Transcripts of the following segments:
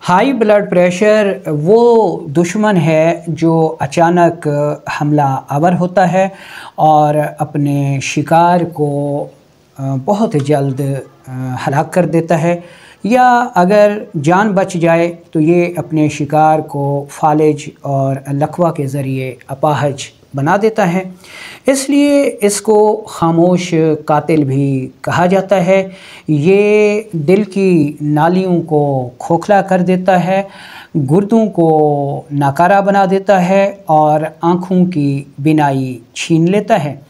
High blood pressure वो दुश्मन है जो अचानक हमला आवर होता है और अपने शिकार को बहुत जल्द हलाक कर देता है, या अगर जान बच जाए तो ये अपने शिकार को फालिज और लकवा के ज़रिए अपाहज बना देता है। इसलिए इसको खामोश कातिल भी कहा जाता है। ये दिल की नालियों को खोखला कर देता है, गुर्दों को नाकारा बना देता है और आँखों की बिनाई छीन लेता है।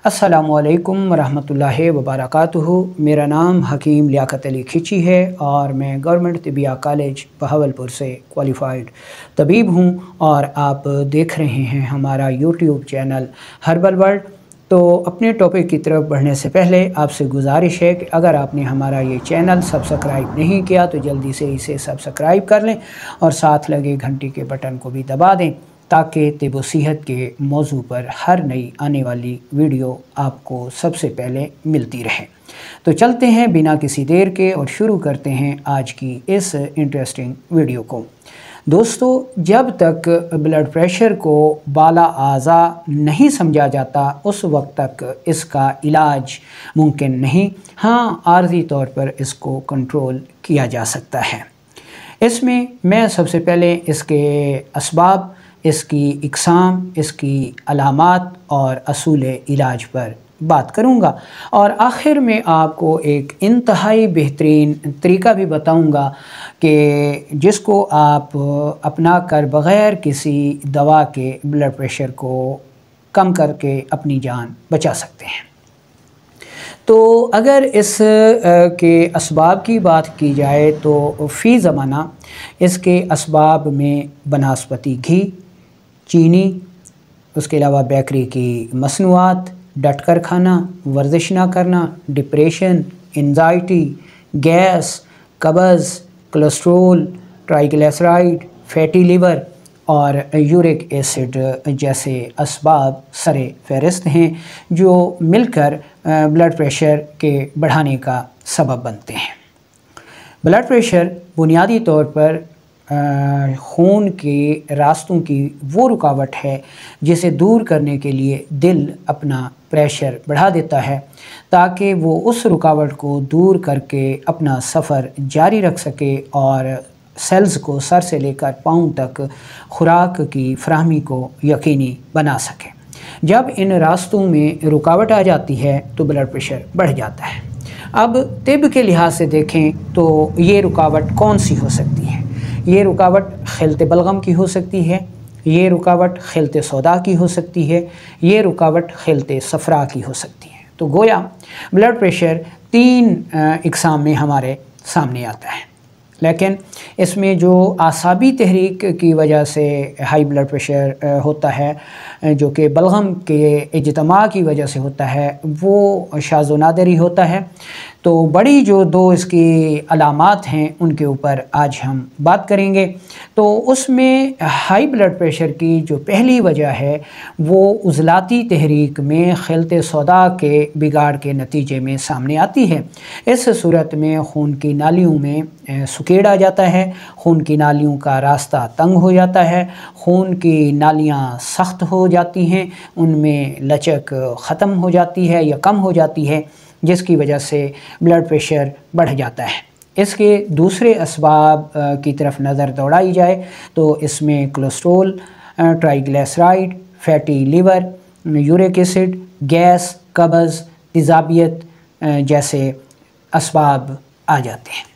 अस्सलामु अलैकुम वरहमतुल्लाहि वबरकातुहू। मेरा नाम हकीम लियाकत अली खिची है और मैं गवर्नमेंट तिबिया कॉलेज बहावलपुर से क्वालिफाइड तबीब हूँ और आप देख रहे हैं हमारा यूट्यूब चैनल हर्बल वर्ल्ड। तो अपने टॉपिक की तरफ बढ़ने से पहले आपसे गुजारिश है कि अगर आपने हमारा ये चैनल सब्सक्राइब नहीं किया तो जल्दी से इसे सब्सक्राइब कर लें और साथ लगे घंटी के बटन को भी दबा दें ताकि तिब व सेहत के मौजू पर हर नई आने वाली वीडियो आपको सबसे पहले मिलती रहे। तो चलते हैं बिना किसी देर के और शुरू करते हैं आज की इस इंटरेस्टिंग वीडियो को। दोस्तों, जब तक ब्लड प्रेशर को बाला आज़ा नहीं समझा जाता उस वक्त तक इसका इलाज मुमकिन नहीं। हाँ, आर्जी तौर पर इसको कंट्रोल किया जा सकता है। इसमें मैं सबसे पहले इसके असबाब, इसकी इकसाम, इसकी अलामात और असूल इलाज पर बात करूंगा और आखिर में आपको एक इंतहाई बेहतरीन तरीका भी बताऊंगा कि जिसको आप अपना कर बग़ैर किसी दवा के ब्लड प्रेशर को कम करके अपनी जान बचा सकते हैं। तो अगर इस के असबाब की बात की जाए तो फ़ी ज़माना इसके असबाब में बनस्पति घी, चीनी, उसके अलावा बेकरी की मसनूआत, डट कर खाना, वर्जिश ना करना, डिप्रेशन, एंजाइटी, गैस, कब्ज़, कोलेस्ट्रोल, ट्राइग्लिसराइड, फैटी लिवर और यूरिक एसिड जैसे असबाब सरे फहरिस्त हैं जो मिलकर ब्लड प्रेशर के बढ़ाने का सबब बनते हैं। ब्लड प्रेशर बुनियादी तौर पर खून के रास्तों की वो रुकावट है जिसे दूर करने के लिए दिल अपना प्रेशर बढ़ा देता है ताकि वो उस रुकावट को दूर करके अपना सफ़र जारी रख सके और सेल्स को सर से लेकर पाँव तक खुराक की फराहमी को यकीनी बना सके। जब इन रास्तों में रुकावट आ जाती है तो ब्लड प्रेशर बढ़ जाता है। अब तिब के लिहाज से देखें तो ये रुकावट कौन सी हो सकती है? ये रुकावट खिलत बलगम की हो सकती है, ये रुकावट खिलत सौदा की हो सकती है, ये रुकावट खिलत सफ़रा की हो सकती है। तो गोया ब्लड प्रेशर तीन इकसाम में हमारे सामने आता है, लेकिन इसमें जो आसाबी तहरीक की वजह से हाई ब्लड प्रेशर होता है जो कि बलगम के इज्तमा की वजह से होता है वो शाज़ व नादिर ही होता है। तो बड़ी जो दो इसकी अलामात हैं उनके ऊपर आज हम बात करेंगे। तो उसमें हाई ब्लड प्रेशर की जो पहली वजह है वो उज़लाती तहरीक में खिलत सौदा के बिगाड़ के नतीजे में सामने आती है। इस सूरत में खून की नालियों में सुकेड़ आ जाता है, खून की नालियों का रास्ता तंग हो जाता है, खून की नालियाँ सख्त हो जाती हैं, उनमें लचक ख़त्म हो जाती है या कम हो जाती है जिसकी वजह से ब्लड प्रेशर बढ़ जाता है। इसके दूसरे असबाब की तरफ नज़र दौड़ाई जाए तो इसमें cholesterol, triglyceride, fatty liver, uric acid, gas, कब्ज़, तेज़ाबियत जैसे असबाब आ जाते हैं।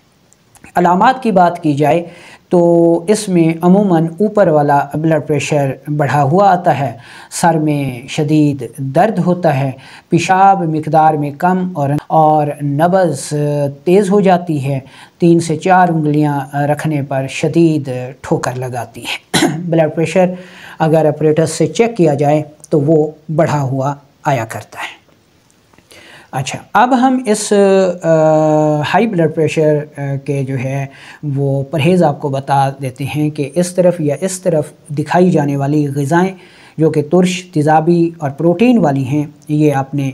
अलामात की बात की जाए तो इसमें अमूमन ऊपर वाला ब्लड प्रेशर बढ़ा हुआ आता है, सर में शदीद दर्द होता है, पेशाब मिकदार में कम और नब्ज़ तेज़ हो जाती है, 3 से 4 उंगलियां रखने पर शदीद ठोकर लगाती है। ब्लड प्रेशर अगर ऑपरेटर से चेक किया जाए तो वो बढ़ा हुआ आया करता है। अच्छा, अब हम इस हाई ब्लड प्रेशर के जो है वो परहेज़ आपको बता देते हैं कि इस तरफ या इस तरफ दिखाई जाने वाली ग़िज़ाएँ जो कि तुर्श, तेज़ाबी और प्रोटीन वाली हैं ये आपने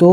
2